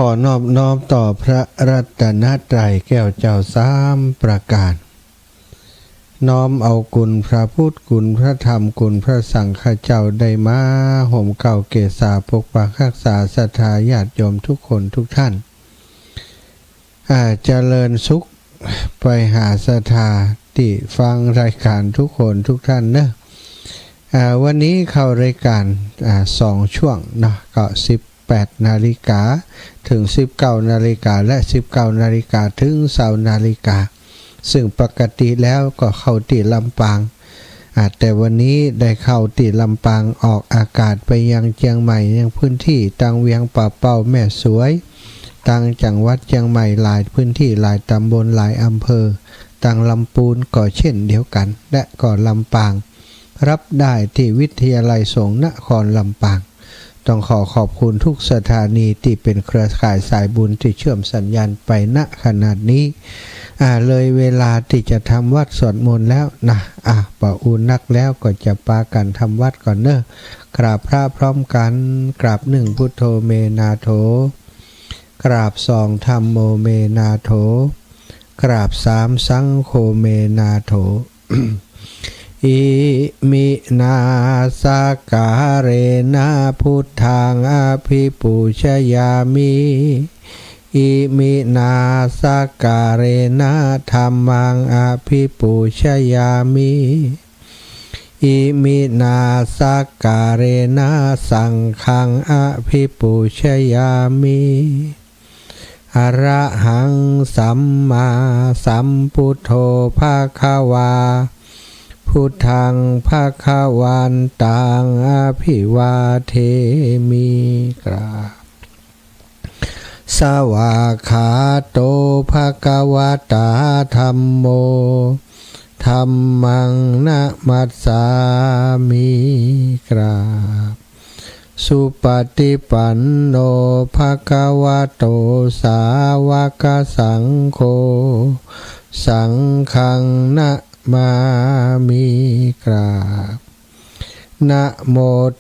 อนอบน้อมต่อพระรัตนตรัยแก้วเจ้าสามประการน้อมเอากุลพระพุทธกุลพระธรรมกุลพระสังฆเจ้าได้มาห่มเก่าเกศาปกปักรักษาศรัทธาญาติโยมทุกคนทุกท่านเจริญสุขไปหาศรัทธาที่ฟังรายการทุกคนทุกท่านเนอะวันนี้เข้ารายการ2ช่วงนะก็18 นาฬิกาถึง19 นาฬิกาและ19 นาฬิกาถึง20 นาฬิกาซึ่งปกติแล้วก็เข้าที่ลำปางแต่วันนี้ได้เข้าที่ลำปางออกอากาศไปยังเชียงใหม่ยังพื้นที่ตังเวียงป่าเป้าแม่สวยตังจังหวัดเชียงใหม่หลายพื้นที่หลายตำบลหลายอำเภอตังลำปูนก็เช่นเดียวกันและก็ลำปางรับได้ที่วิทยาลัยสงฆ์นครลำปางต้องขอบคุณทุกสถานีที่เป็นเครือข่ายสายบุญที่เชื่อมสัญญาณไปณขนาดนี้เลยเวลาที่จะทำวัดสวดมนต์แล้วนะปะอูนักแล้วก็จะปากันทำวัดก่อนเนอะกราบพระพร้อมกันกราบ1พุทโธเมนาโถกราบ2ธัมโมเมนาโถกราบ3สังโฆเมนาโถ อิมินาสการเรนะพุทธังอภิปูชยามิอิมินาสการเรนะธัมมังอภิปูชยามิอิมินาสการเรนะสังฆังอภิปูชยามิอะระหังสัมมาสัมพุทโธภะคะวาพุทธังภะคะวันตังอภิวาเทมิกราบสวากขาโตภะคะวะตาธัมโมธัมมังนะมัสสามิกราบสุปฏิปันโนภะคะวะโตสาวกสังโฆสังฆังนะมามิกราบนะโม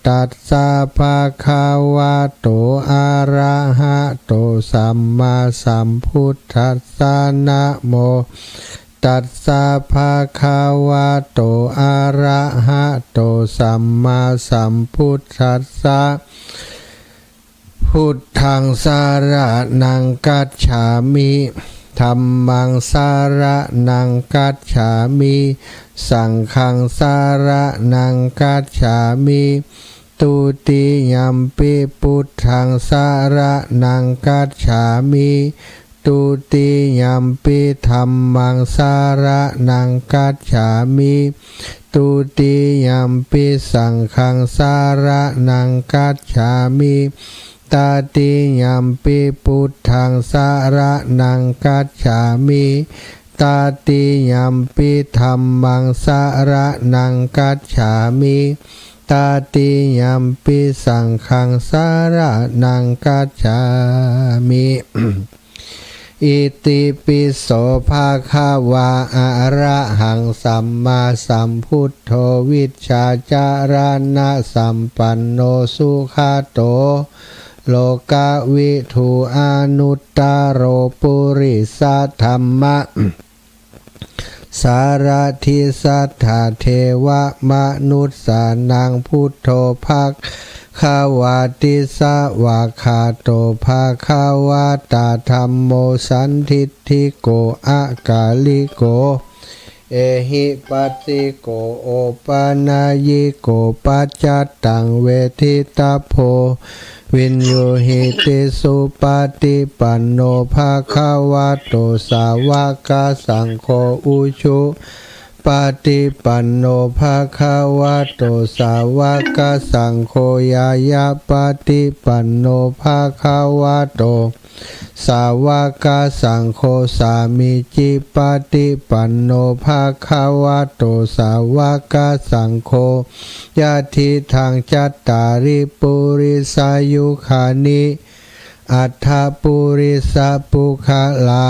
ตัสสะภะคะวะโตอะระหะโตสัมมาสัมพุทธัสสะนะโมตัสสะภะคะวะโตอะระหะโตสัมมาสัมพุทธัสสะพุทธังสารนังกัจฉามิธัมมังสารนังกัจฉามิสังฆังสารนังกัจฉามิตุติยัมปิพุทธังสารนังกัจฉามิตุติยัมปิธัมมังสารนังกัจฉามิตุติยัมปิสังฆังสารนังกัจฉามิตาติยัมปิพุทธังสารนังกัจฉามิตาติยัมปิธัมมังสารนังกัจฉามิตาติยัมปิสังฆังสารนังกัจฉามิ อิติปิโสภะคะวะอะระหังสัมมาสัมพุทโธวิชชาจารณะสัมปันโนสุขโตโลกวิทูอนุตตโรปุริสธัมมะสารทิสัทธาเทวมนุสสานังพุทโธภะคะวะติสวะคาโตภะคะวะตาธัมโมสันทิฏฐิโกอากาลิโกเอหิปัสสิโกโอปานายิโกปัจจตังเวทิตาโพวินโยหิติสุปฏิปันโนภะคะวะโตสาวกสังโฆอุชุปฏิปันโนภะคะวะโตสาวกสังโฆยายาปฏิปันโนภะคะวะโตสาวกสังโฆสามิจิปฏิปันโนภะคะวะโตสาวกสังโฆยะทิทางจัตตาริปุริสายุขานิอัฏฐปุริสปุคลา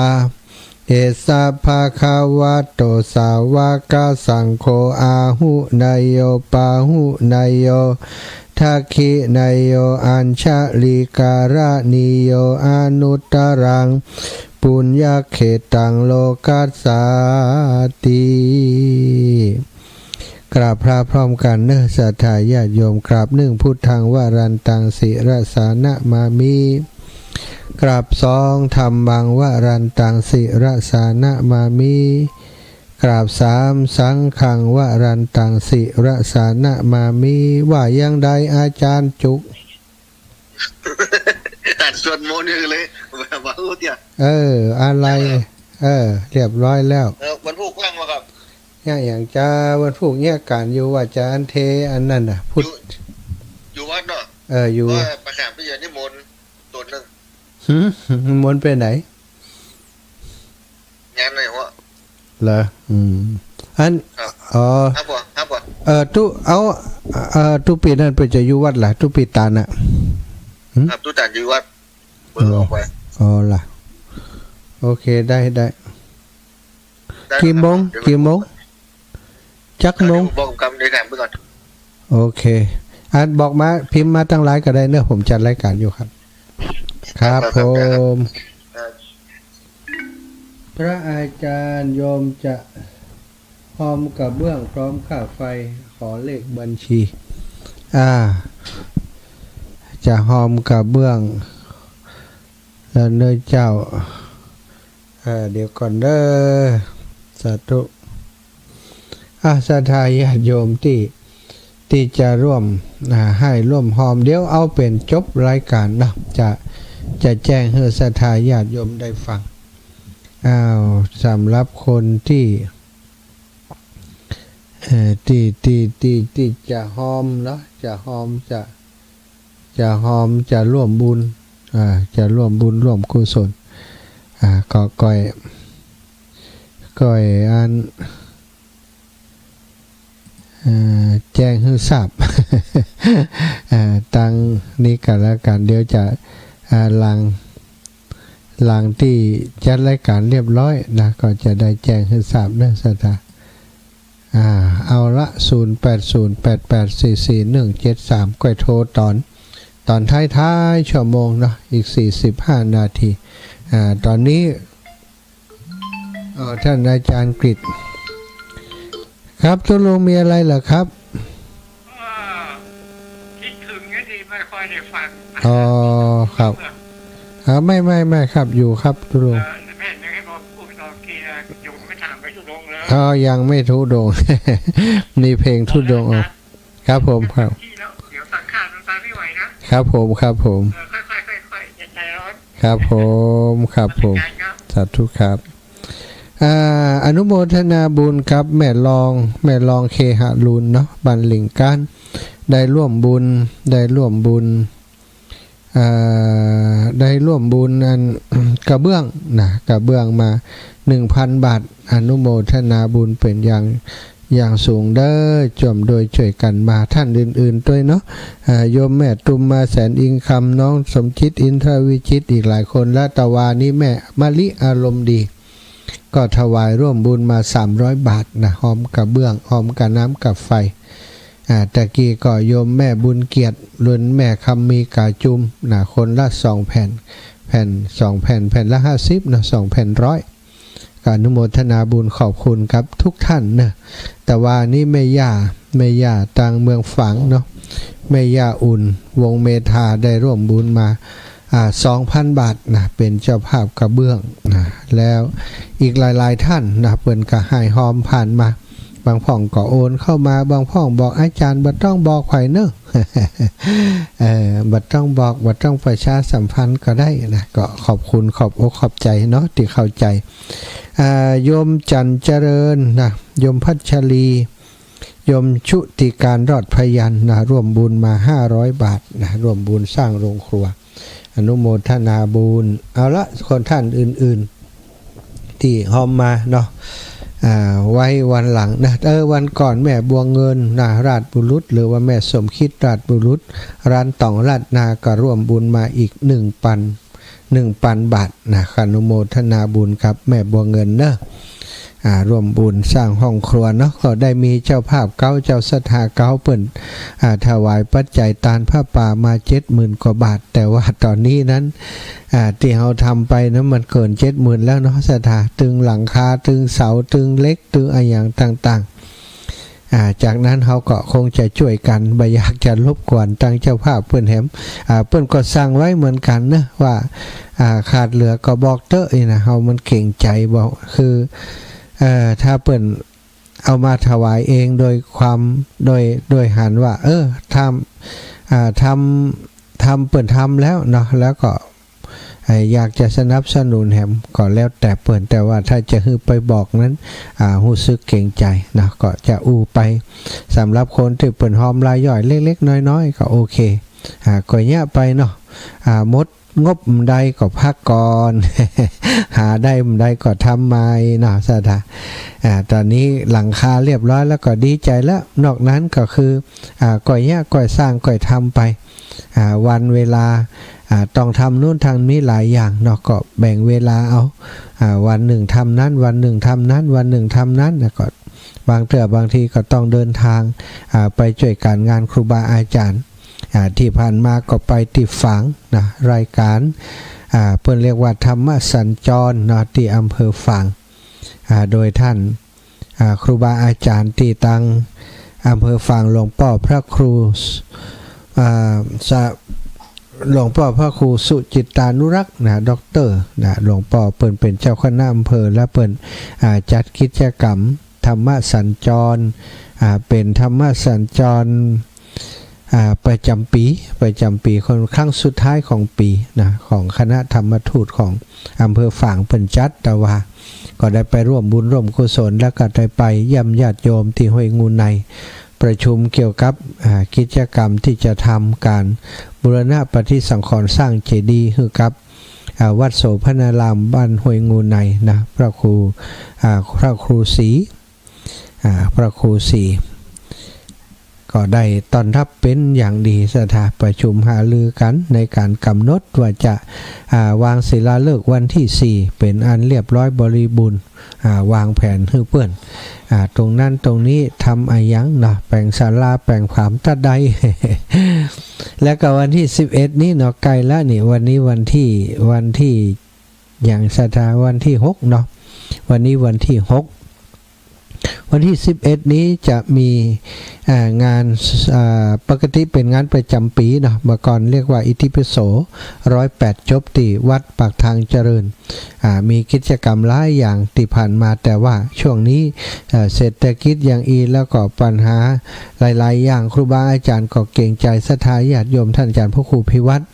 เอสะภะคะวะโตสาวกสังโฆอาหุนายโยปาหุนายโยเท ทักขินายโยอัญชลิการะนิโยอนุตตรังปุญญเขตังโลกัสสาติกราบพระพร้อมกันเนศรัทธาญาติโยมกราบหนึ่งพุทธังวรันตังศิรสานะมามิกราบสองธรรมังวรันตังศิรสานะมามิกราบสามสังฆังวรันตังศิรสานะมามิว่ายังใดอาจารย์จุกตัดส่วนโมนี่เลยว่าเตี้ยอะไรเรียบร้อยแล้ววันพุธว่างมาครับเนี่ยอย่างจะวันพุธเนี่ยการอยู่ว่าจะอันเทอันนั้นน่ะพุทธอยู่วัดเนาะอยู่ว่าประกาศไปเยือนนิมนต์ตัวนึงมนต์ไปไหนงานไหนวะเหรออันครับตุเอาตุปีนั่นไปจะอยู่วัดล่ะตุปีตาน่ะครับตุตานอยู่วัดเปิดออกไปล่ะโอเคได้กี่โมงจักโมงบอกกำในการไปก่อนโอเคอันบอกมาพิมพ์มาตั้งไลน์ก็ได้เนอะผมจัดรายการอยู่ครับครับผมพระอาจารย์โยมจะพร้อมกับเบื้องพร้อมค่าไฟขอเลขบัญชีจะหอมกับเบื้องแล้วเนยเจ้าเดี๋ยวก่อนเด้อสาธุศรัทธาญาติโยมที่จะร่วมให้ร่วมหอมเดี๋ยวเอาเป็นจบรายการนะจะแจ้งให้ศรัทธาญาติโยมได้ฟังสำหรับคนที่จะหอมเนาะจะหอมจะร่วมบุญจะร่วมบุญร่วมกุศลก็ก่อยอันแจ้งให้ทราบตั้งนี้กันแล้วกันเดี๋ยวจะหลังที่จัดรายการเรียบร้อยนะก็จะได้แจ้งให้ทราบเรื่องสถาเอาละ0808844173ก้อยโทรตอนท้ายชั่วโมงเนาะอีก45นาทีตอนนี้ท่านอาจารย์กฤษครับตุลงมีอะไรเหรอครับคิดถึงนี่ดีไม่ค่อยได้ฟังครับไม่ครับอยู่ครับตุลงแม่ยังให้บอกพูดตอนกี้อยู่ไม่ถามไปทุดงเลยยังไม่ทุดงมีเพลงทุดงครับผมครับเดี๋ยวสังขารมันตายไม่ไหวนะครับผมค่อยอย่าใจร้อนครับผมสาธุครับอนุโมทนาบุญครับแม่ลองเคหะลุนเนาะบันหลิงการได้ร่วมบุญอันกระเบื้องมา 1,000 บาทอนุโมทนาบุญเป็นอย่างสูงเด้อจมโดยช่วยกันมาท่านอื่นๆด้วยเนาะโยมแม่ตุมมาแสนอิงคำน้องสมชิตอินทรวิชิตอีกหลายคนและตะวานี้แม่มะลิอารมณ์ดีก็ถวายร่วมบุญมา300 บาทนะหอมกับเบื้องหอมกับน้ำกับไฟตะกี้ก็โยมแม่บุญเกียรติลุนแม่คำมีกาจุมนะคนละ2 แผ่น2 แผ่นละ50นะ2 แผ่น100การอนุโมทนาบุญขอบคุณครับทุกท่านนะแต่ว่านี่แม่ย่าตังเมืองฝังเนาะแม่ย่าอุ่นวงเมธาได้ร่วมบุญมา2,000 บาทนะเป็นเจ้าภาพกระเบื้องนะแล้วอีกหลายท่านนะเปิ้นก็ให้หอมผ่านมาบางพ่องก็โอนเข้ามาบางพ่องบอกอาจารย์บ่ต้องบอกไข่เนอะบ่ต้องบอกบ่ต้องประชาสัมพันธ์ก็ได้นะก็ขอบคุณขอบอกขอบใจเนาะที่เข้าใจโยมจันเจริญนะโยมพัชรีโยมชุติการรอดพยัญนะร่วมบุญมา500 บาทนะร่วมบุญสร้างโรงครัวอนุโมทนาบุญเอาละคนท่านอื่นๆที่หอมมาเนาะไว้วันหลังนะวันก่อนแม่บัวเงินนะราชบุรุษหรือว่าแม่สมคิดราชบุรุษร้านต่องราชนาก็ร่วมบุญมาอีก1,000 บาทนะอนุโมทนาบุญครับแม่บัวเงินเนอะ ร่วมบุญสร้างห้องครัวเนาะก็ได้มีเจ้าภาพเก้าเจ้าศรัทธาเก้าเปิ่นถวายปัจจัยทานผ้าป่ามา 70,000 กว่าบาทแต่ว่าตอนนี้นั้นที่เราทำไปนั้นมันเกิน 70,000 แล้วเนาะศรัทธาตึงหลังคาตึงเสาตึงเล็กตึงอะไรอย่างต่างๆจากนั้นเขาก็คงจะช่วยกันบ่อยากจะรบกวนตั้งเจ้าภาพเปิ้นแหมเปิ้นก็สั่งไว้เหมือนกันนะว่าขาดเหลือก็บอกเตอะนะเฮามันเก่งใจบอกคือถ้าเปิ้นเอามาถวายเองโดยความโดยหันว่าทำเปิ้นทำแล้วเนาะแล้วก็อยากจะสนับสนุนแหมก็แล้วแต่เปิ้นแต่ว่าถ้าจะฮือไปบอกนั้นรู้สึกเก่งใจนะก็จะอู้ไปสำหรับคนที่เปิ้นหอมรายย่อยเล็กๆน้อยๆก็โอเคก็เงี้ยไปเนาะมดงบใดก็พักก่อน หาได้ใดก็ทำไม่เนาะสถาตอนนี้หลังคาเรียบร้อยแล้วก็ดีใจแล้วนอกนั้นก็คือก่อยเงี้ยก่อยสร้างก่อยทำไปวันเวลาต้องทำนู่นทำนี้หลายอย่างเนาะก็แบ่งเวลาเอาวันหนึ่งทำนั้นวันหนึ่งทำนั้นวันหนึ่งทำนั้นแล้วก็บางทีก็ต้องเดินทางไปช่วยการงานครูบาอาจารย์ที่ผ่านมาก็ไปที่ฝังนะรายการเพิ่นเรียกว่าธรรมสัญจรนะที่อำเภอฝางโดยท่านครูบาอาจารย์ที่ตั้งอำเภอฝางหลวงพ่อพระครูหลวงพ่อพระครูสุจิตตานุรักษ์นะด็อกเตอร์นะหลวงพ่อเปิ้นเป็นเจ้าคณะอำเภอและเปิ้นจัดกิจกรรมธรรมสัญจรเป็นธรรมสัญจรประจำปีคนครั้งสุดท้ายของปีนะของคณะธรรมทูตของอำเภอฝางเปิ้นจัดแต่ว่าก็ได้ไปร่วมบุญร่วมกุศลแล้วก็ได้ไปเยี่ยมญาติโยมที่ห้วยงูในประชุมเกี่ยวกับกิจกรรมที่จะทำการบูรณะปฏิสังขรณ์สร้างเจดีย์คือกับวัดโสภณารามบ้านห้วยงูในนะพระครูศรีก็ได้ต้อนรับเป็นอย่างดีสถาประชุมหารือกันในการกำหนดว่าจะวางศิลาฤกษ์วันที่4เป็นอันเรียบร้อยบริบูรณ์วางแผนให้เพื่อนตรงนั้นตรงนี้ทำอะไรยังเนาะแปลงศาลาแปลงผามตะได แล้วก็วันที่11นี้เนาะใกล้แล้วนี่วันนี้วันที่อย่างสถาวันที่6เนาะวันนี้วันที่6วันที่11นี้จะมีงานปกติเป็นงานประจำปีเนาะเมื่อก่อนเรียกว่าอิติปิโส108จบที่วัดปากทางเจริญมีกิจกรรมหลายอย่างที่ผ่านมาแต่ว่าช่วงนี้เศรษฐกิจอย่างแล้วก็ปัญหาหลายๆอย่างครูบาอาจารย์ก็เก่งใจศรัทธาญาติโยมท่านอาจารย์พระครูพิวัตร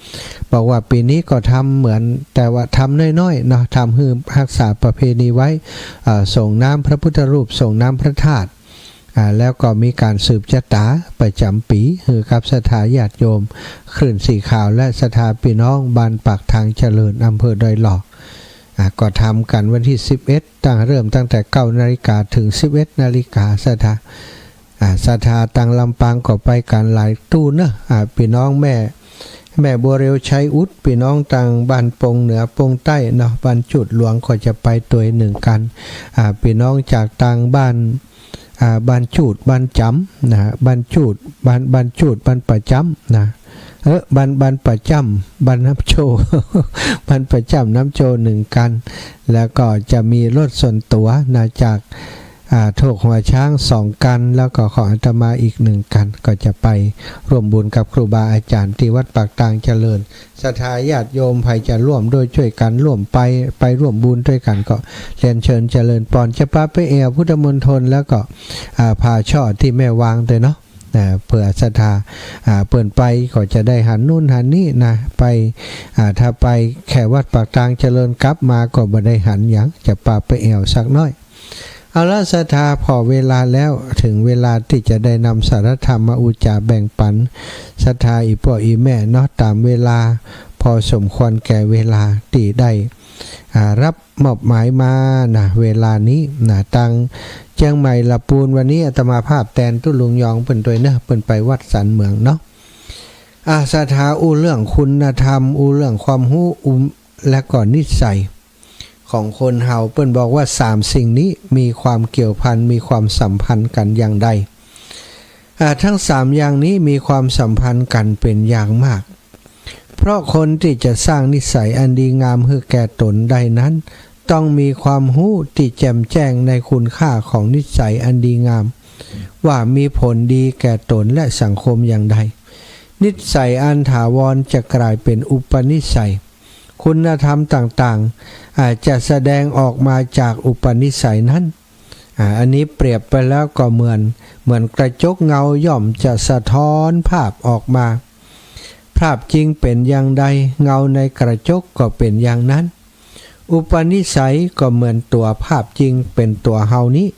บอกว่าปีนี้ก็ทำเหมือนแต่ว่าทำน้อยๆเนาะทำให้รักษาประเพณีไว้ส่งน้ำพระพุทธรูปส่งน้ำพระธาตุแล้วก็มีการสืบชะตาประจำปีคือกับศรัทธาญาติโยมคลื่นสีขาวและศรัทธาพี่น้องบ้านปากทางเจริญอำเภอดอยหลอกก็ทำกันวันที่11เริ่มตั้งแต่ 9 นาฬิกาถึง 11 นาฬิกาศรัทธาตังลำปางก็ไปกันหลายตู้เนอะพี่น้องแม่บัวเร็วชัยอุดพี่น้องตังบ้านปงเหนือปงใต้เนาะบ้านจุดหลวงก็จะไปตัวหนึ่งกันพี่น้องจากตังบ้านจูดบ้านจำนะบ้านจูดบ้านจูดบ้านประจำนะบ้านประจำบ้านน้ำโจ บ้านประจำน้ำโจหนึ่งกันแล้วก็จะมีรถส่วนตัวนะจากโถกหัวช้าง2กันแล้วก็ของอาตมาอีก1กันก็จะไปร่วมบุญกับครูบาอาจารย์ที่วัดปากทางเจริญศรัทธาญาติโยมใครจะร่วมโดยช่วยกันร่วมไปร่วมบุญด้วยกันก็เรียนเชิญเจริญปอนจะพาไปพุทธมณฑลแล้วก็พาช่อที่แม่วางเลยเนาะเผื่อศรัทธาเปิ่นไปก็จะได้หันนู่นหันนี่นะไปถ้าไปแค่วัดปากทางเจริญกลับมาก็บ่ได้หันหยังจะพาไปสักน้อยเอาละศรัทธาพอเวลาแล้วถึงเวลาที่จะได้นำสารธรรมมาอุจจาแบ่งปันศรัทธาอีพ่ออีแม่เนาะตามเวลาพอสมควรแก่เวลาที่ได้รับมอบหมายมานะเวลานี้นะตังเชียงใหม่ละปูนวันนี้อาตมาภาพแตนตุ้ลุงยองเปิ้นตัวเนอะเปิ้นไปวัดสันเมืองเนาะศรัทธาอู้เรื่องคุณธรรมอู้เรื่องความรู้และก็นิสัยข ของคนเฮาเปิ้นบอกว่า3สิ่งนี้มีความเกี่ยวพันมีความสัมพันธ์กันอย่างใดทั้ง3อย่างนี้มีความสัมพันธ์กันเป็นอย่างมากเพราะคนที่จะสร้างนิสัยอันดีงามให้แก่ตนได้นั้นต้องมีความรู้ที่แจ่มแจ้งในคุณค่าของนิสัยอันดีงามว่ามีผลดีแก่ตนและสังคมอย่างใดนิสัยอันถาวรจะกลายเป็นอุปนิสัยคุณธรรมต่างๆอาจจะแสดงออกมาจากอุปนิสัยนั้นอันนี้เปรียบไปแล้วก็เหมือนกระจกเงาย่อมจะสะท้อนภาพออกมาภาพจริงเป็นอย่างใดเงาในกระจกก็เป็นอย่างนั้นอุปนิสัยก็เหมือนตัวภาพจริงเป็นตัวเฮานี้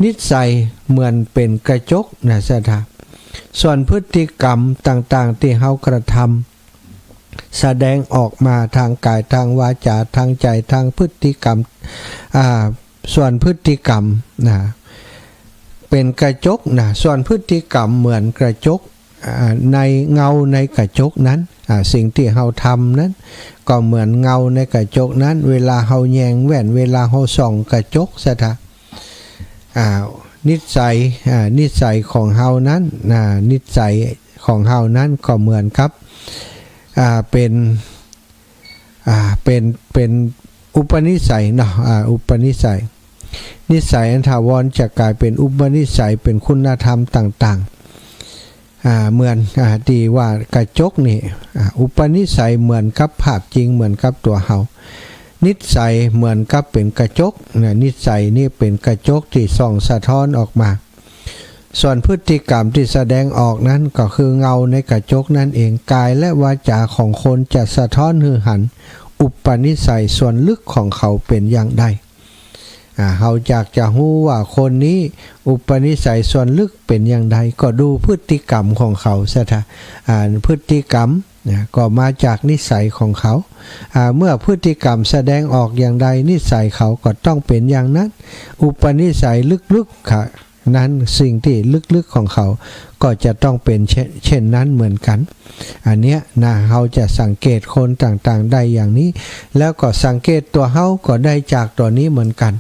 นิสัยเหมือนเป็นกระจกนะสถาส่วนพฤติกรรมต่างๆที่เฮากระทำแสดงออกมาทางกายทางวาจาทางใจทางพฤติกรรมส่วนพฤติกรรมนะเป็นกระจกนะส่วนพฤติกรรมเหมือนกระจกในเงาในกระจกนั้นสิ่งที่เฮาทำนั้นก็เหมือนเงาในกระจกนั้นเวลาเฮาแยงแว่นเวลาเฮาส่องกระจกซะทะนิสัยของเฮานั้นนิสัยของเฮานั้นก็เหมือนครับเป็นอุปนิสัยเนาะอุปนิสัยนิสัยอันถาวรจะกลายเป็นอุปนิสัยเป็นคุณธรรมต่างๆเหมือนที่ว่ากระจกนี่อุปนิสัยเหมือนกับภาพจริงเหมือนกับตัวเฮานิสัยเหมือนกับเป็นกระจกนิสัยนี่เป็นกระจกที่ส่องสะท้อนออกมาส่วนพฤติกรรมที่แสดงออกนั้นก็คือเงาในกระจกนั่นเองกายและวาจาของคนจะสะท้อนหือหันอุปนิสัยส่วนลึกของเขาเป็นอย่างใดเขาอยากจะรู้ว่าคนนี้อุปนิสัยส่วนลึกเป็นอย่างใดก็ดูพฤติกรรมของเขาซะค่ะพฤติกรรมก็มาจากนิสัยของเขาเมื่อพฤติกรรมแสดงออกอย่างใดนิสัยเขาก็ต้องเป็นอย่างนั้นอุปนิสัยลึกๆค่ะนั้นสิ่งที่ลึกๆของเขาก็จะต้องเป็นเช่นนั้นเหมือนกันอันเนี้ยเราจะสังเกตคนต่างๆได้อย่างนี้แล้วก็สังเกตตัวเขาก็ได้จากตัวนี้เหมือนกัน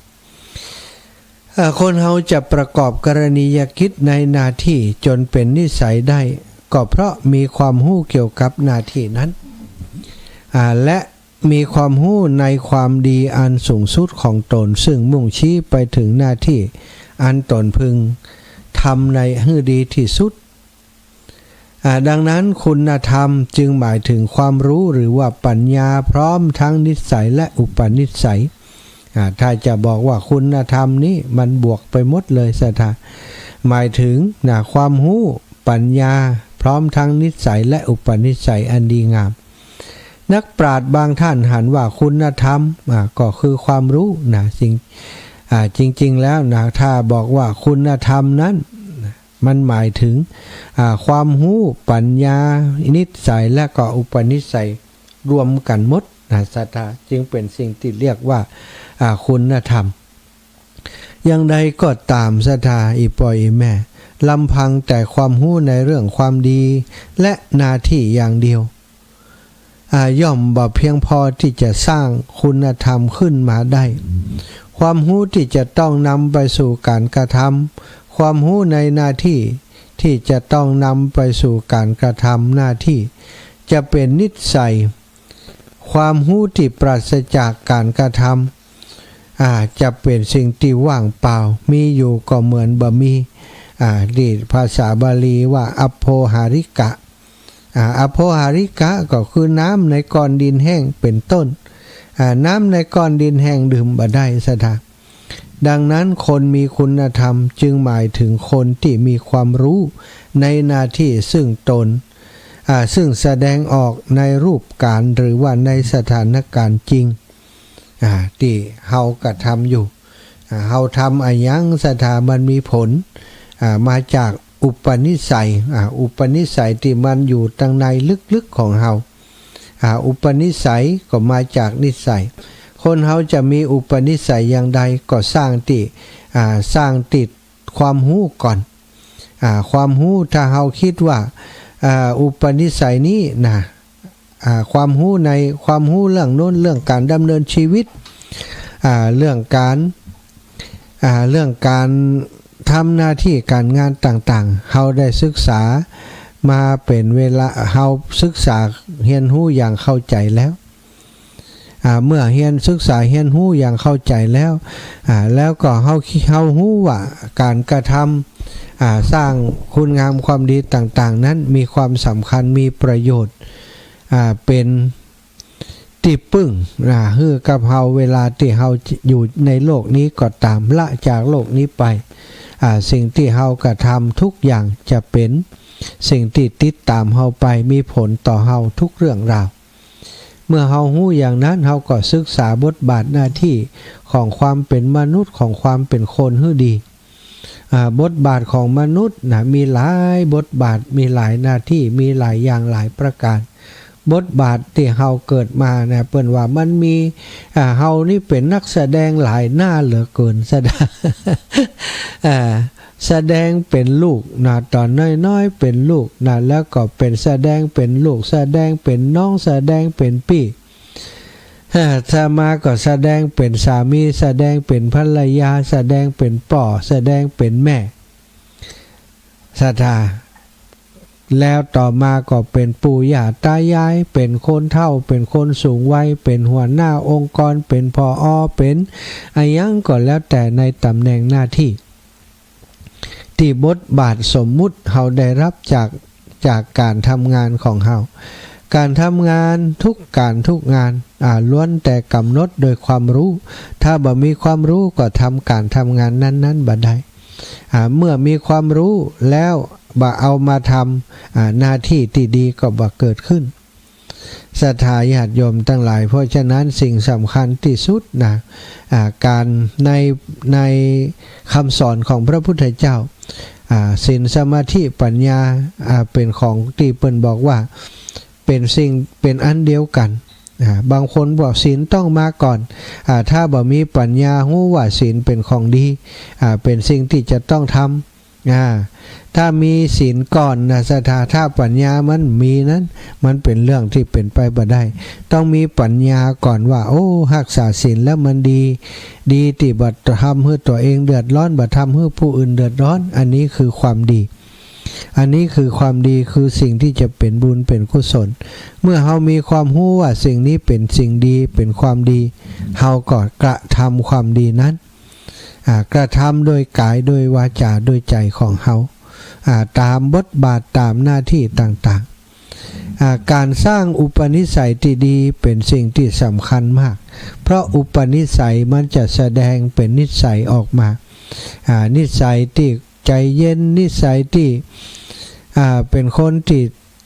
คนเราจะประกอบกรณียกิจในหน้าที่จนเป็นนิสัยได้ก็เพราะมีความรู้เกี่ยวกับหน้าที่นั้นและมีความรู้ในความดีอันสูงสุดของตนซึ่งมุ่งชี้ไปถึงหน้าที่อันตนพึงทำในให้ดีที่สุดดังนั้นคุณธรรมจึงหมายถึงความรู้หรือว่าปัญญาพร้อมทั้งนิสัยและอุปนิสัยถ้าจะบอกว่าคุณธรรมนี้มันบวกไปหมดเลยสถาหมายถึงความรู้ปัญญาพร้อมทั้งนิสัยและอุปนิสัยอันดีงามนักปราชญ์บางท่านหันว่าคุณธรรมก็คือความรู้จริงๆแล้วถ้าบอกว่าคุณธรรมนั้นมันหมายถึงความรู้ปัญญานิสัยและก็อุปนิสัยรวมกันหมดศรัทธาจึงเป็นสิ่งที่เรียกว่าคุณธรรมอย่างใดก็ตามศรัทธาอีปอยอีแม่ลำพังแต่ความรู้ในเรื่องความดีและหน้าที่อย่างเดียวย่อมบ่เพียงพอที่จะสร้างคุณธรรมขึ้นมาได้ความรู้ที่จะต้องนำไปสู่การกระทำความรู้ในหน้าที่ที่จะต้องนำไปสู่การกระทำหน้าที่จะเป็นนิสัยความรู้ที่ปราศจากการกระทำจะเป็นสิ่งที่ว่างเปล่ามีอยู่ก็เหมือนบ่มีดีภาษาบาลีว่าอัปโภหาริกะอัปโภหาริกะก็คือน้ำในก้อนดินแห้งเป็นต้นน้ำในก้อนดินแห้งดื่มบ่ได้สถาดังนั้นคนมีคุณธรรมจึงหมายถึงคนที่มีความรู้ในหน้าที่ซึ่งตนซึ่งแสดงออกในรูปการหรือว่าในสถานการณ์จริงที่เฮากระทำอยู่เฮาทำอะไรยังสถามันมีผลมาจากอุปนิสัยอุปนิสัยที่มันอยู่ตั้งในลึกๆของเฮาอุปนิสัยก็มาจากนิสัยคนเฮาจะมีอุปนิสัยอย่างใดก็สร้างติดความรู้ก่อนความรู้ถ้าเฮาคิดว่าอุปนิสัยนี้ความรู้ในความรู้เรื่องโน้นเรื่องการดำเนินชีวิต เรื่องการทำหน้าที่การงานต่างๆเฮาได้ศึกษามาเป็นเวลาเฮาศึกษาเรียนรู้อย่างเข้าใจแล้วเมื่อศึกษาเรียนรู้อย่างเข้าใจแล้วแล้วก็เฮารู้ว่าการกระทำสร้างคุณงามความดีต่างๆนั้นมีความสำคัญมีประโยชน์เป็นที่ปึ้งฮือกับเฮาเวลาที่เฮาอยู่ในโลกนี้ก็ตามละจากโลกนี้ไปสิ่งที่เฮากระทำทุกอย่างจะเป็นสิ่งที่ติดตามเฮาไปมีผลต่อเฮาทุกเรื่องราวเมื่อเฮารู้อย่างนั้นเฮาก็ศึกษาบทบาทหน้าที่ของความเป็นมนุษย์ของความเป็นคนให้ดีบทบาทของมนุษย์มีหลายบทบาทมีหลายหน้าที่มีหลายอย่างหลายประการบทบาทที่เฮาเกิดมาเปิ้นว่ามันมีเฮานี่เป็นนักแสดงหลายหน้าเหลือเกินแสดงเป็นลูกตอนน้อยๆเป็นลูกแล้วก็เป็นแสดงเป็นลูกแสดงเป็นน้องแสดงเป็นพี่ถ้ามาก็แสดงเป็นสามีแสดงเป็นภรรยาแสดงเป็นป่อแสดงเป็นแม่ศรัทธาแล้วต่อมาก็เป็นปู่ย่าตายายเป็นคนเฒ่าเป็นคนสูงวัยเป็นหัวหน้าองค์กรเป็นผอ.เป็นอะไรยังก็แล้วแต่ในตำแหน่งหน้าที่ที่บทบาทสมมุติเฮาได้รับจากการทำงานของเฮาการทำงานทุกงานล้วนแต่กำหนดโดยความรู้ถ้าบ่มีความรู้ก็ทำการทำงานนั้นๆบ่ได้เมื่อมีความรู้แล้วบ่เอามาทำหน้าที่ที่ดีก็บ่เกิดขึ้นศรัทธาญาติโยมทั้งหลายเพราะฉะนั้นสิ่งสำคัญที่สุดการในคำสอนของพระพุทธเจ้าศีลสมาธิปัญญาเป็นของที่เปิ้นบอกว่าเป็นสิ่งเป็นอันเดียวกันบางคนบอกศีลต้องมาก่อนถ้าบ่มีปัญญารู้ว่าศีลเป็นของดีเป็นสิ่งที่จะต้องทำถ้ามีศีลก่อนศรัทธาถ้าปัญญามันมีนั้นมันเป็นเรื่องที่เป็นไปบ่ได้ต้องมีปัญญาก่อนว่าโอ้รักษาศีลแล้วมันดีที่บ่ทำให้ตัวเองเดือดร้อนบ่ทำให้ผู้อื่นเดือดร้อนอันนี้คือความดีคือสิ่งที่จะเป็นบุญเป็นกุศลเมื่อเฮามีความรู้ว่าสิ่งนี้เป็นสิ่งดีเป็นความดีเฮาก็กระทำความดีนั้นกระทำโดยกายโดยวาจาโดยใจของเฮาตามบทบาทตามหน้าที่ต่างๆการสร้างอุปนิสัยที่ดีเป็นสิ่งที่สำคัญมากเพราะอุปนิสัยมันจะแสดงเป็นนิสัยออกมานิสัยที่ใจเย็นนิสัยที่เป็นคนที่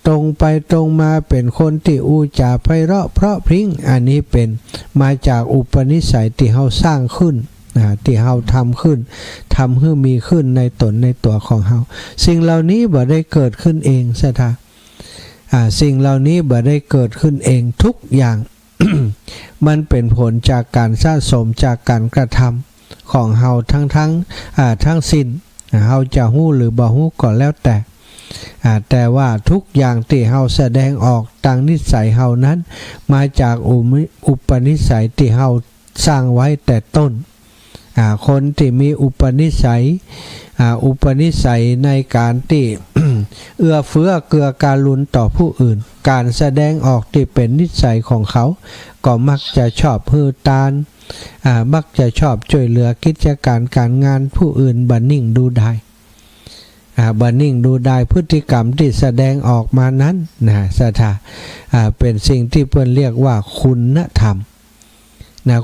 ตรงไปตรงมาเป็นคนที่อูจาไพเราะเพราะพริ้งอันนี้เป็นมาจากอุปนิสัยที่เฮาสร้างขึ้นที่เฮาทำขึ้นทำให้มีขึ้นในตนในตัวของเฮาสิ่งเหล่านี้บ่ได้เกิดขึ้นเองซะท่าสิ่งเหล่านี้บ่ได้เกิดขึ้นเองทุกอย่าง มันเป็นผลจากการสะสมจากการกระทำของเฮาทั้งสิ้นเฮาจะฮู้หรือบ่ฮู้ก็แล้วแต่ว่าทุกอย่างที่เฮาแสดงออกตามนิสัยเฮานั้นมาจากอุปนิสัยที่เฮาสร้างไว้แต่ต้นคนที่มีอุปนิสัยในการที่ เอื้อเฟื้อเกื้อการุณต่อผู้อื่นการแสดงออกที่เป็นนิสัยของเขาก็มักจะชอบฮือตานมักจะชอบช่วยเหลือกิจการงานผู้อื่นบัดนิ่งดูได้พฤติกรรมที่แสดงออกมานั้นศรัทธาเป็นสิ่งที่เพิ่นเรียกว่าคุณธรรม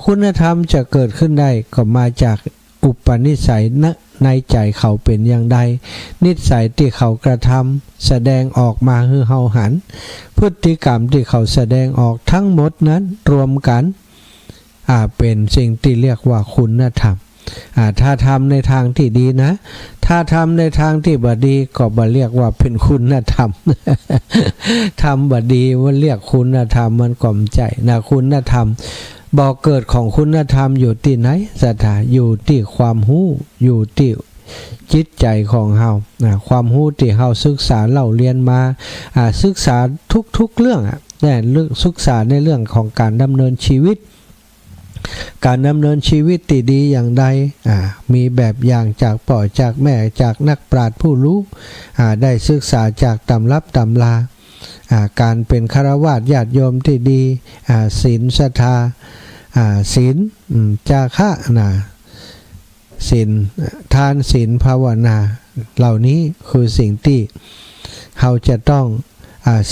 คุณธรรมจะเกิดขึ้นได้ก็มาจากอุปนิสัยในใจเขาเป็นอย่างใดนิสัยที่เขากระทำแสดงออกมาคือเฮาหันพฤติกรรมที่เขาแสดงออกทั้งหมดนั้นรวมกันเป็นสิ่งที่เรียกว่าคุณธรรมถ้าทำในทางที่ดีนะถ้าทำในทางที่บ่ดีก็บ่เรียกว่าเป็นคุณธรรม ทำบ่ดีว่าเรียกคุณธรรมมันกล่อมใจคุณธรรมบ่อเกิดของคุณธรรมอยู่ที่ไหนศรัทธาอยู่ที่ความรู้อยู่ที่จิตใจของเฮาความรู้ที่เฮาศึกษาเล่าเรียนมาศึกษาทุกๆเรื่องศึกษาในเรื่องของการดำเนินชีวิต การดำเนินชีวิตที่ดีอย่างใดมีแบบอย่างจากพ่อจากแม่จากนักปราชญ์ผู้รู้ได้ศึกษาจากตำรับตำราการเป็นฆราวาสญาติโยมที่ดีศีลศรัทธาศีลจาคะศีลทานศีลภาวนาเหล่านี้คือสิ่งที่เราจะต้อง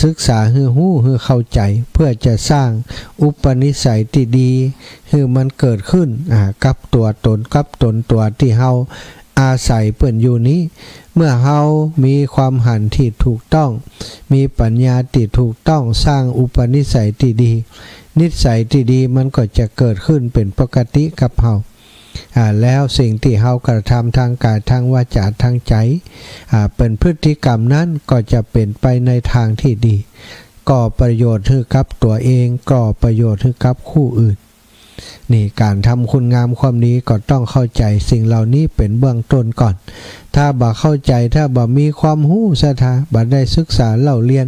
ศึกษาให้รู้ให้เข้าใจเพื่อจะสร้างอุปนิสัยที่ดีให้มันเกิดขึ้นกับตัวตนกับตนตัวที่เราอาศัยเปิ่นอยู่นี้เมื่อเรามีความหันที่ถูกต้องมีปัญญาที่ถูกต้องสร้างอุปนิสัยที่ดีนิสัยที่ดีมันก็จะเกิดขึ้นเป็นปกติกับเราแล้วสิ่งที่เรากระทำทางกายทางวาจาทางใจเป็นพฤติกรรมนั้นก็จะเป็นไปในทางที่ดีก่อประโยชน์ให้กับตัวเองก่อประโยชน์ให้กับคู่อื่นนี่การทำคุณงามความดีก็ต้องเข้าใจสิ่งเหล่านี้เป็นเบื้องต้นก่อนถ้าบ่เข้าใจถ้าบ่มีความรู้ศรัทธาบ่ได้ศึกษาเล่าเรียน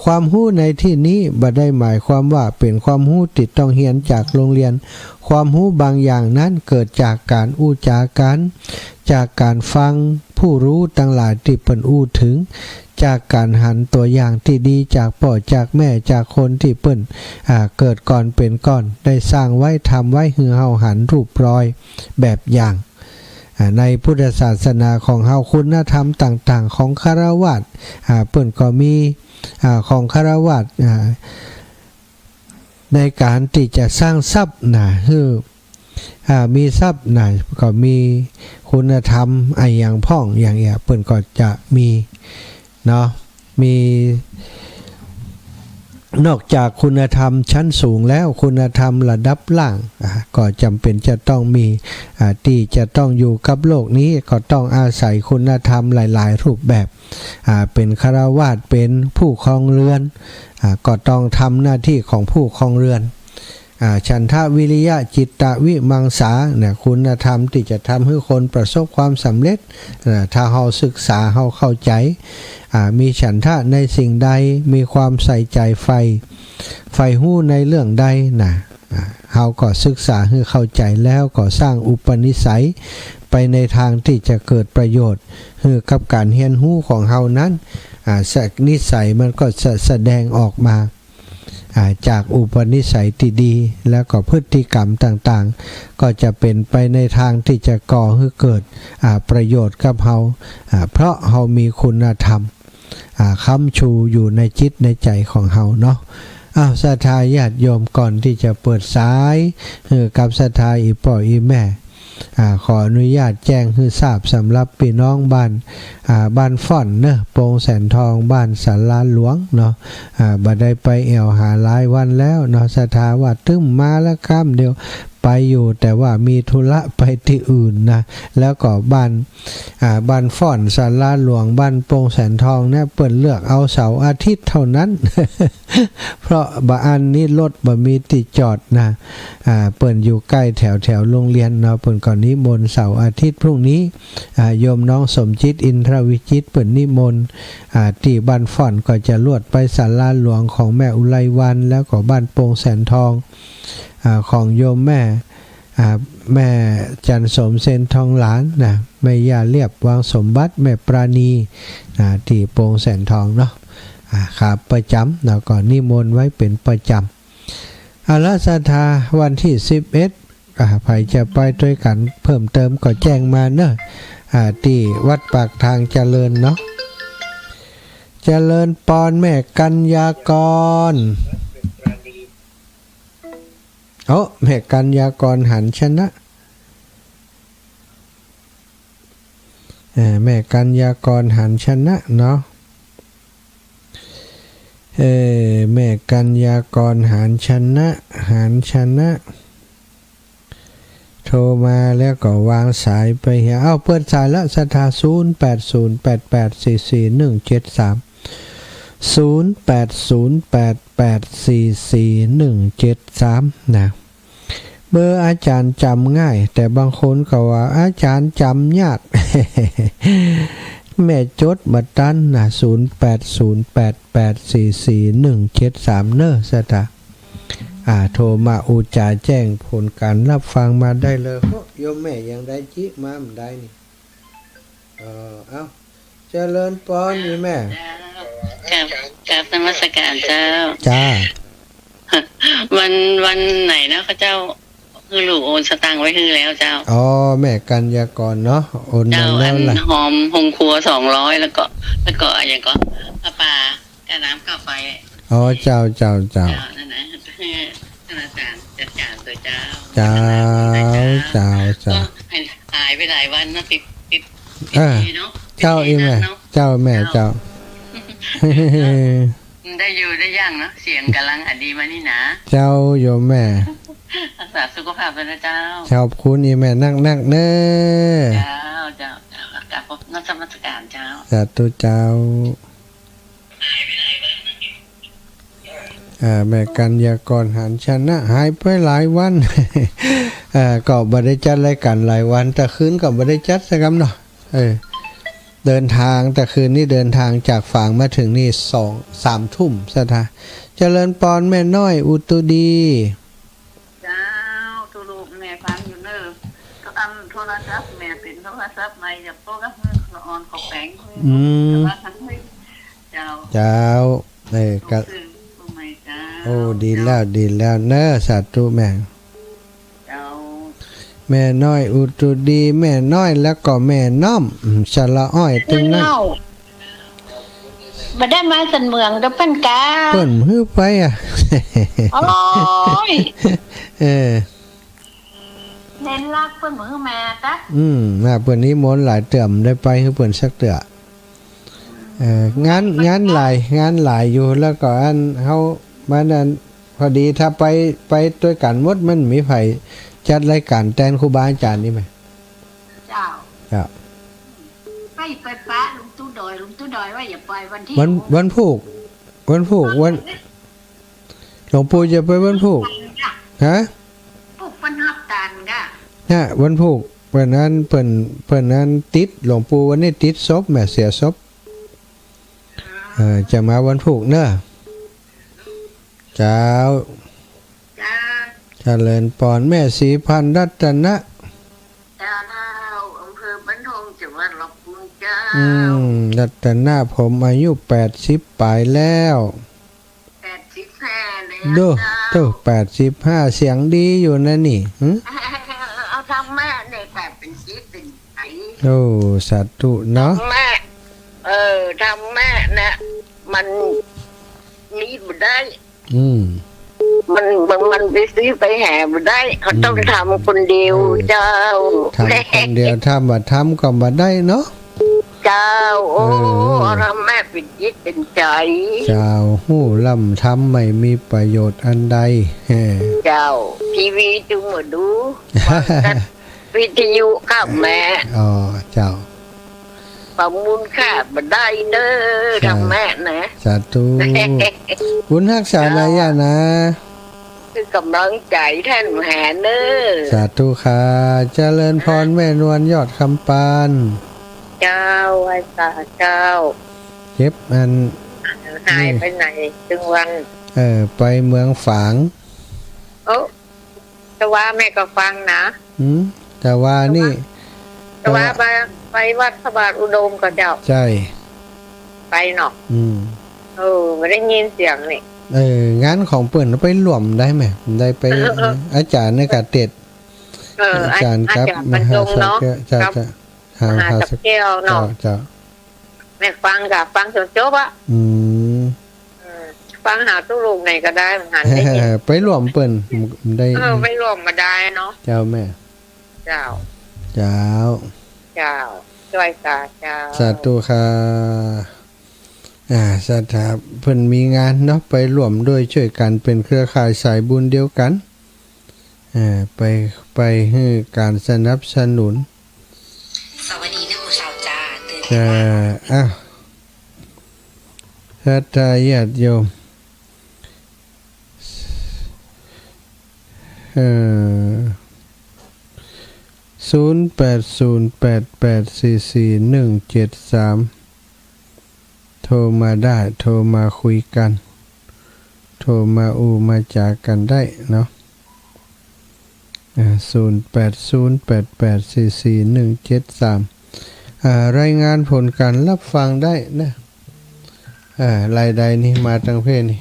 ความรู้ในที่นี้บ่ได้หมายความว่าเป็นความรู้ที่ต้องเรียนจากโรงเรียนความรู้บางอย่างนั้นเกิดจากการอู้จากันจากการฟังผู้รู้ทั้งหลายที่เพิ่นอู้ถึงจากการหันตัวอย่างที่ดีจากพ่อจากแม่จากคนที่เปิ้นเกิดก่อนเป็นก่อนได้สร้างไว้ทำไว้ให้เฮาหันรูปรอยแบบอย่างในพุทธศาสนาของเฮาคุณธรรมต่างๆของฆราวาสเปิ้นก็มีของฆราวาสในการที่จะสร้างทรัพย์คือมีทรัพย์ก็มีคุณธรรมอย่างพ่องอย่างเปิ้นก็จะมีเนาะมีนอกจากคุณธรรมชั้นสูงแล้วคุณธรรมระดับล่างก็จำเป็นจะต้องมีที่จะต้องอยู่กับโลกนี้ก็ต้องอาศัยคุณธรรมหลายๆรูปแบบเป็นฆราวาสเป็นผู้ครองเรือนก็ต้องทำหน้าที่ของผู้ครองเรือนฉันทะวิริยะจิตตะวิมังสาเนี่ยคุณธรรมที่จะทำให้คนประสบความสำเร็จถ้าเราศึกษาเราเข้าใจมีฉันทะในสิ่งใดมีความใส่ใจใฝ่หู้ในเรื่องใดเราก็ศึกษาให้เข้าใจแล้วก็สร้างอุปนิสัยไปในทางที่จะเกิดประโยชน์ให้กับการเรียนรู้ของเรานั้นนิสัยมันก็จะแสดงออกมาจากอุปนิสัยที่ดีแล้วก็พฤติกรรมต่างๆก็จะเป็นไปในทางที่จะก่อให้เกิดประโยชน์กับเราเพราะเรามีคุณธรรมค้ำชูอยู่ในจิตในใจของเราเนาะศรัทธาญาติโยมก่อนที่จะเปิดสายกับศรัทธาอีพ่ออีแม่ขออนุญาตแจ้งให้ทราบสำหรับพี่น้องบ้านฟ่อนเนอะโปงแสนทองบ้านสาราหลวงเนาะบ่ได้ไปแอวหาหลายวันแล้วเนาะศรัทธาว่าตึ้มมาแล้วข้ามเดียวไปอยู่แต่ว่ามีธุระไปที่อื่นนะแล้วก็บ้านฟ่อนสาราหลวงบ้านโปงแสนทองเนี่ยเปิดเลือกเอาเสาร์อาทิตย์เท่านั้น เพราะบ้านนี้รถบ่มีที่จอดนะเปิดอยู่ใกล้แถวโรงเรียนเนาะเปิดก่อนนิมนต์เสาร์อาทิตย์พรุ่งนี้โยมน้องสมจิตอินทรวิจิตเปิดนิมนต์ที่บ้านฟ่อนก็จะลวดไปศาลาหลวงของแม่อุไรวันแล้วก็บ้านโปงแสนทองของโยมแม่จันสมเซนทองหลานแม่ย่าเรียบวางสมบัติแม่ปราณีที่โปงแสนทองเนาะครับประจำแล้วก็นิมนต์ไว้เป็นประจำละศรัทธาวันที่11ใครจะไปด้วยกันเพิ่มเติมก็แจ้งมาเนอะที่วัดปากทางเจริญเนาะเจริญปอนแม่กัญญากรแม่กัญญากรหันชนะแม่กัญญากรหันชนะเนาะแม่กัญญากรหันชนะโทรมาแล้วก็วางสายไปเปิดสายแล้วศรัทธา0808844173 0808844173นะเบอร์อาจารย์จำง่ายแต่บางคนก็ว่าอาจารย์จำยาก แม่จดบัตรตันนะ0808844173เนอะศรัทธา โทรมาอุจาแจ้งผลการรับฟังมาได้เลยโอ้โยมแม่ยังได้จิมามันได้นี่เอาเจริญพรนี่แม่ กับนมัสการเจ้า จ้า วันไหนนะพระเจ้าคือลูกโอนสตางค์ไว้คือแล้วเจ้า อ๋อแม่กัญญากรเนาะโอน เจ้า มา อั แล้ว น ล่ะ หอมหงครัว200แล้วก็อย่างก็ผ้าป่ากระน้ำกาไฟ อ๋อเจ้าเจ้าเจ้า นั่นนะท่านอาจารย์จัดการโดยเจ้า เจ้าเจ้าเจ้า ก็หายไปหลายวันนะติดเนาะ เจ้าอีแม่เจ้าแม่เจ้า ได้อยู่ได้ย่างเนาะเสียงกำลังดีมานี่นะ เจ้าโยมแม่ รักษาสุขภาพด้วยนะเจ้า ขอบคุณอีแม่นักเน้อ เจ้ากับพบนักธรรมสการเจ้า สาธุเจ้าแม่กัญญากรหันชนะหายไปหลายวัน ก็บ่ได้จัดรายการหลายวันแต่คืนก็บ่ได้จัดสักคำเนาะเดินทางแต่คืนนี้เดินทางจากฝางมาถึงนี่2-3 ทุ่มสถาเจริญปอนแม่น้อยอุตุดี เจ้าทุลูกแม่ฟังอยู่เนอะก็อันโทรศัพท์แม่เป็นโทรศัพท์ใหม่จากโต๊ะก็คือออนขอแปงแต่ว่าทั้งเจ้า เจ้าก็ คือผู้ใหม่เจ้า โอ้ดีแล้วเนอะสาธุแม่ เจ้า แม่น้อยอุตุดีแม่น้อยแล้วก็แม่น้อมชะละอ้อยตึงนั้น มาได้มาสันเมืองเด้อเพิ่นกา เปิ้นฮื้อไปอ่ะ โอ้ย เออ เน้นรักเพิ่นมือแม่ตะ เปิ้นนี้มนต์หลายเตื่อมได้ไปคือเปิ้นสักเตื้องานหลายอยู่แล้วก็อันเฮามานั้นพอดีถ้าไปด้วยกันหมดมันมีไผจัดรายการแทนครูบาอาจารย์นี่ไหม เจ้า ครับ ไปปะลุงตู้ดอยว่าอย่าไปวันที่ วันผูกวันหลวงปู่จะไปวันผูกฮะ ปลูกปันฮับตานกะ เนี่ยวันผูกเปิ้นนั้นติดหลวงปู่วันนี้ติดศพแม่เสียศพจะมาวันผูกเนอะเจ้า จ้า เจริญปอนแม่ศรีพันธ์รัตนะ เจ้าอำเภอบ้านทองจังหวัดลำพูนเจ้า รัตนะผมอายุ80ปลายแล้ว 85เลย ดู85เสียงดีอยู่นะนี่หึ เอาทำแม่เนี่ยแต่เป็นชีวิตเป็นไส โอ้สาธุเนาะ แม่ทำแม่นะมันนี่บ่ได้ มันไปซื้อไปแห่บ่ได้เขาต้องทำคนเดียวเจ้า ทำคนเดียวถ้าบ่ทำก็บ่ได้เนาะ เจ้าโอ้ทำแม่เป็นจิตเป็นใจ เจ้าหู้ล่ำทำไม่มีประโยชน์อันใด เจ้า ทีวีจุงมาดูวิทยุข้าแม่ อ๋อเจ้า ประมูลค่าบ่ได้เด้อทำแม่นะ สาธุคุณรักษาระยะนะ คือกำลังใจแท่านแห่เด้อ สาธุค่ะเจริญพรแม่นวลยอดคำปาน เจ้าไอ้ตาเจ้า เก็บอัน หายไปไหนถึงวัน ไปเมืองฝาง โอ้แต่ว่าแม่ก็ฟังนะ แต่ว่านี่ แต่ว่าไปวัดพระบาทอุดมก็เจ้า ใช่ ไปเนาะ ไม่ได้ยินเสียงนี่ งานของเปิ่นไปรวมได้ไหมได้ไปอาจารย์ในกาเต็ดอาจารย์ครับมหาสักจะมหาสักเกี่ยวเนาะ จะ แม่ฟังกับฟังจนจบอ่ะฟังหาตู้ลูกไหนก็ได้มันหันได้ยิน ไปรวมเปิ่นได้ ไม่รวมมาได้เนาะ เจ้าแม่ เจ้า เจ้า เจ้าช่วยสาเจ้า สาธุค่ะสถาเพิ่นมีงานเนาะไปร่วมด้วยช่วยกันเป็นเครือข่ายสายบุญเดียวกันไปให้การสนับสนุน สวัสดีนะหมูสาวจ้าตื่น ศรัทธาญาติโยม0808844173โทรมาได้โทรมาคุยกัน โทรมามาจากกันได้เนาะ0808844173รายงานผลการรับฟังได้นะรายใดนี่มาทางเพศนี่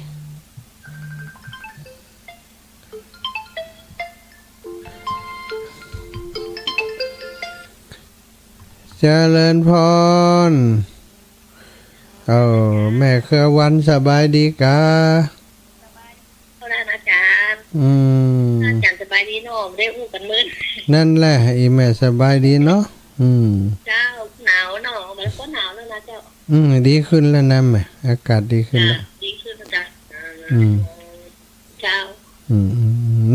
เจริญพรแม่เครือวันสบายดีกะอาจารย์อาจารย์สบายดีเนาะได้อู้กันมื้อนั่นแหละอีแม่สบายดีเนาะเจ้าหนาวเนาะมันก็หนาวแล้วนะเจ้าดีขึ้นแล้วนะแม่อากาศดีขึ้นแล้วดีขึ้นจ้ะเจ้า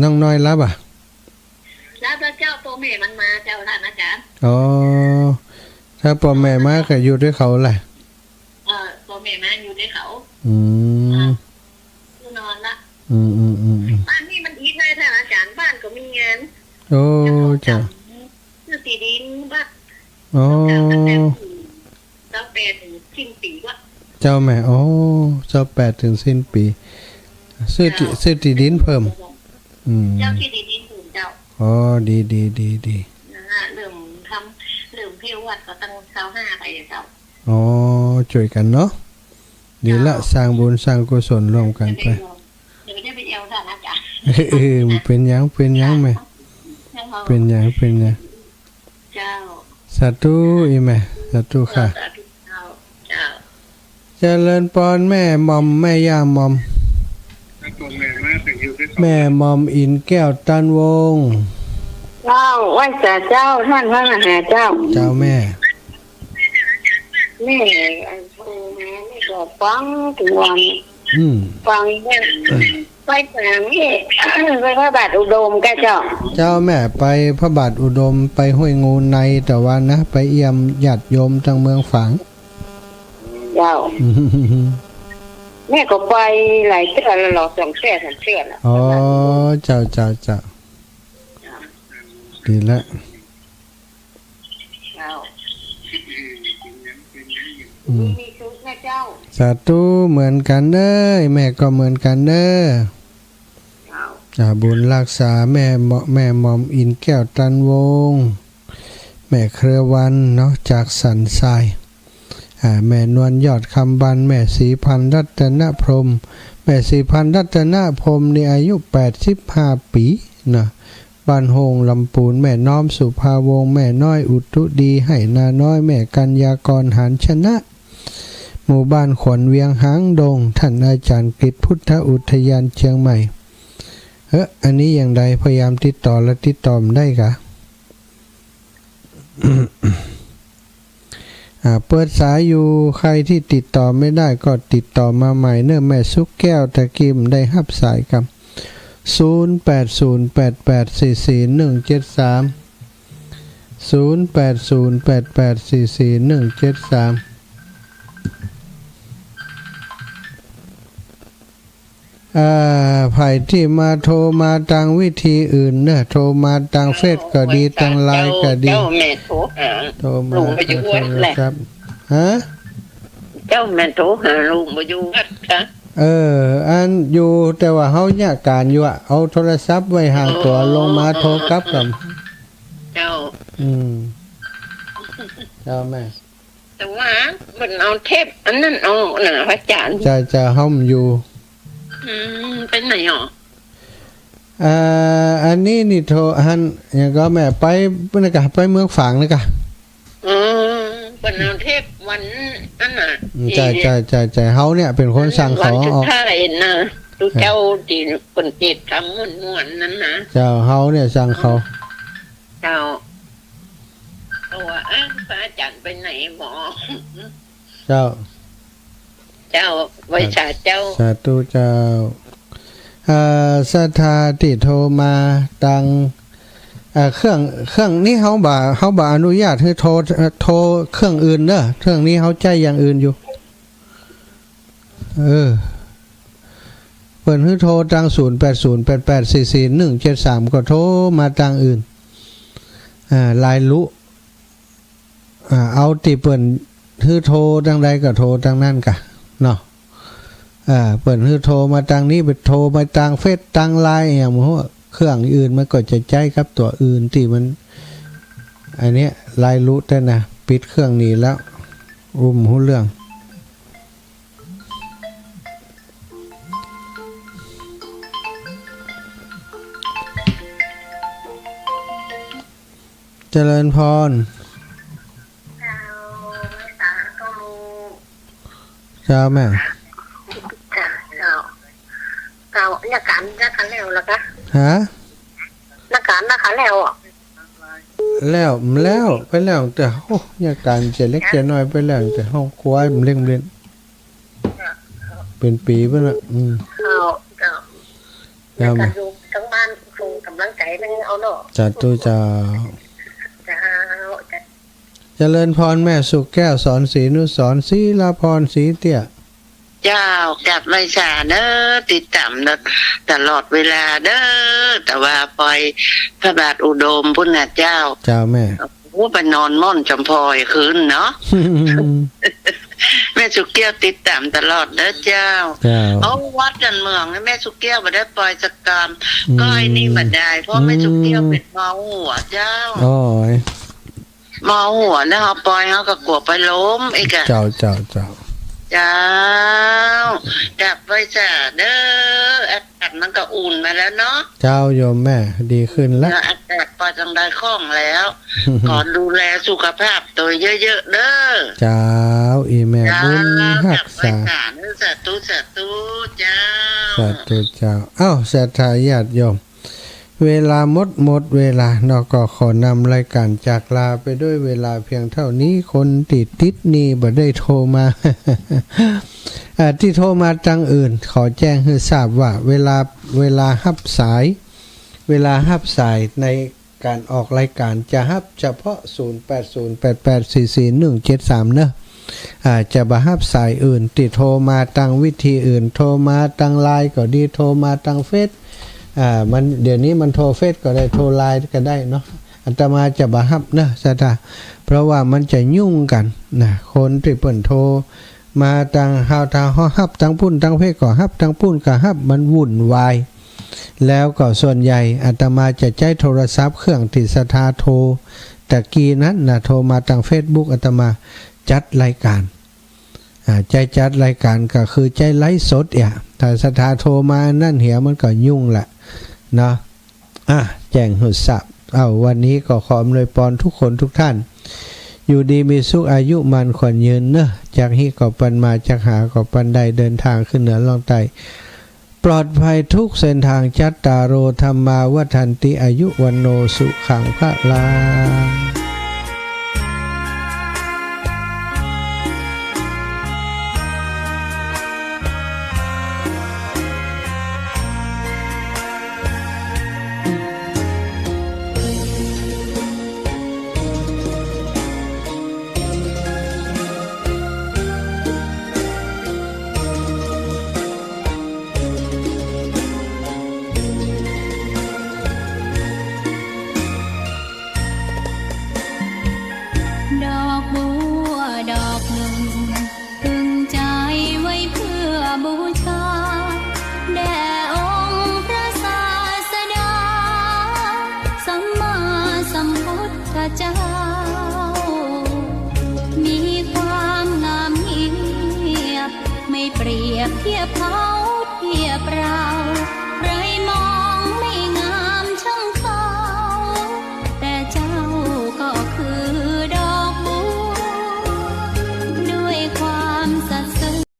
น้องน้อยรับอ่ะรับแล้วเจ้าตัวแม่มันมาเจ้าท่านอาจารย์ถ้าพ่อแม่มาก็อยู่ด้วยเขาแหละตัวแม่มาอยู่ด้วยเขานอนละบ้านนี่มันอีกได้ท่านอาจารย์บ้านก็มีงานจ้ะคือตีดินบ้านเจ้า8ถึงสิ้นปีวะเจ้าแม่เจ้า8ถึงสิ้นปีซื้อที่ดินเพิ่มเจ้าที่ดินเพิ่มเจ้าดีเริ่มเพี้ยววัดก็ตั้ง25ไปเจ้าช่วยกันเนาะดีละสร้างบุญสร้างกุศลร่วมกันไปเดี๋ยวจะไปเอวท่านอาจารย์เป็นยังไหมเป็นยังเจ้าสาธุอีแม่สาธุค่ะเจริญพรแม่มอมแม่ย่ามอมแม่มอมอินแก้วตันวงเจ้าไหว้เจ้าท่านพระมหาเจ้าแม่โทรมาไม่ก็ฟังตัวฟังเนี่ยไปทางนี้ไปพระบาทอุดมก็เจ้าแม่ไปพระบาทอุดมไปห้วยงูในแต่ว่านะไปเยี่ยมญาติโยมทางเมืองฝางเจ้าแม่ก็ไปหลายเทื่อแล้วหรอก2 เทื่อ 3 เทื่อแล้วเจ้าดีแล้วมีชุดแม่เจ้าสาธุเหมือนกันเด้อแม่ก็เหมือนกันเด้อบุญรักษาแม่มอมอินแก้วตันวงแม่เครือวันเนาะจากสันทรายแม่นวลยอดคำบันแม่ศรีพันธ์รัตนพรหมแม่ศรีพันธ์รัตนพรหมนี่อายุ85 ปีนะบ้านโฮงลำปูนแม่น้อมสุภาวงศ์แม่น้อยอุตุดีให้นาน้อยแม่กัญญากรหารชนะหมู่บ้านขวัญเวียงหางดงท่านอาจารย์กฤษพุทธอุทยานเชียงใหม่อันนี้อย่างใดพยายามติดต่อและติดต่อได้กะ เปิดสายอยู่ใครที่ติดต่อไม่ได้ก็ติดต่อมาใหม่เนื่อแม่สุกแก้วตะกิมได้รับสายกับ0808844173ไผ่ที่มาโทรมาทางวิธีอื่นเนี่ยโทรมาทางเฟซก็ดีทางไลน์ก็ดีเจ้าแม่โทรหาลุงไปอยู่วัดแหละเจ้าแม่โทรหาลุงไปอยู่วัดค่ะอันอยู่แต่ว่าเฮาเนี่ยการอยู่เอาโทรศัพท์ไว้ห่างตัวลงมาโทรกลับกับเจ้าแม่แต่ว่ามันเอาเทปอันนั้นเอาน่ะพระอาจารย์จะห้อมอยู่เป็นไหนหรออันนี้นี่โทรหันอย่างก็แม่ไปนะกะไปเมืองฝางนะกะเป็นเอาเทปวันนั่นน่ะใจเฮาเนี่ยเป็นคนสั่งขอออกถ้าเห็นนะดูเจ้าที่คนจิตทำม่วนนั้นนะเจ้าเฮาเนี่ยสั่งเขาเจ้าตัวพระอาจารย์ไปไหนหมอเจ้าไว้ชาเจ้าสาธุเจ้าศรัทธาที่โทรมาตังเครื่องนี้เฮาบ่อนุญาตให้โทรเครื่องอื่นเด้อเครื่องนี้เฮาใจอย่างอื่นอยู่เปิดให้โทรตัง0808844173ก็โทรมาตังอื่นลายลุเอาติเปิ่นให้โทรทางใดก็โทรทางนั้นกะเนาะ เปิดคือโทรมาทางนี้ไปโทรมาทางเฟซทางไลน์อย่างพวกเครื่องอื่นมันก็จะใจครับตัวอื่นที่มันอันเนี้ยไลน์รู้แต่นะปิดเครื่องนี้แล้วหูเรื่องเจริญพรเจ้าแม่เก่านักการแล้วล่ะคะฮะนักการแล้วอ่ะแล้วไปแล้วแต่โอ้ยาการจะเล็กจะน้อยไปแล้วแต่ห้องครัวมันเล่นเป็นปีป่ะน่ะเจ้าการอยู่ทั้งบ้านคงกำลังใจนึงเอาเนาะจัดตู้เจ้าเจริญพรแม่สุขแก้วสอนศรีนุสรศรีลาพรศรีเตี้ยเจ้าจัดไว้ชาเด้อติดตามตลอดเวลาเด้อแต่ว่าปล่อยพระบาทอุดมพุ่นน่ะเจ้าแม่ไปนอนม่อนจำพอยคืนเนาะ แม่สุเกี้ยวติดตามตลอดเด้อเจ้าเอาวัดกันเมืองแม่สุเกี้ยวบ่ได้ปล่อยจักกรรมก็ไอ้นี่บ่ได้เพราะแม่สุเกี้ยวเป็นเมาหัวเจ้าโอ้ยเมาหัวแล้วเขาปล่อยเขาก็กลัวไปล้มอีกอะเจ้าจับไว้จ้าเด้ออากาศมันก็อุ่นมาแล้วเนาะเจ้าโยมแม่ดีขึ้นแล้วอากาศพอจังได้คล่องแล้วขอดูแลสุขภาพตัวเยอะๆเด้อเจ้าอีแม่บุญรักษาสาธุเจ้าสาธุเจ้าศรัทธาญาติโยมเวลาหมดเวลาเนาะก็ขอนำรายการจากลาไปด้วยเวลาเพียงเท่านี้คนติดนี่บ่ได้โทรมา ที่โทรมาทางอื่นขอแจ้งให้ทราบว่าเวลารับสายในการออกรายการจะรับเฉพาะ0808844173เนอะจะบ่รับสายอื่นที่โทรมาทางวิธีอื่นโทรมาทางไลน์ก็ดีโทรมาทางเฟซมันเดี๋ยวนี้มันโทรเฟซก็ได้โทรไลน์ก็ได้เนาะอาตมาจะบ่รับนะสตาเพราะว่ามันจะยุ่งกันนะคนที่เปิ้นโทรมาทางเฮาทางฮับทางพุ่นทางเฟซก็ฮับทางพุ่นก็ฮับมันวุ่นวายแล้วก็ส่วนใหญ่อาตมาจะใช้โทรศัพท์เครื่องที่สตาโทรตะกี้นั้นนะโทรมาทาง Facebook อาตมาจัดรายการใจจัดรายการก็คือใจไลฟ์สดถ้าสตาโทรมานั่นเหี่ยมันก็ยุ่งแหละเนาะแจ้งหุดสับวันนี้ก็ขออำนวยพรทุกคนทุกท่านอยู่ดีมีสุขอายุมันขวัญยืนเนอะจากฮิก็ปันมาจากหาก็ปันใดเดินทางขึ้นเหนือล่องใต้ปลอดภัยทุกเส้นทางจัตตาโรธรรมาวัฏันติอายุวันโนสุขังพระลา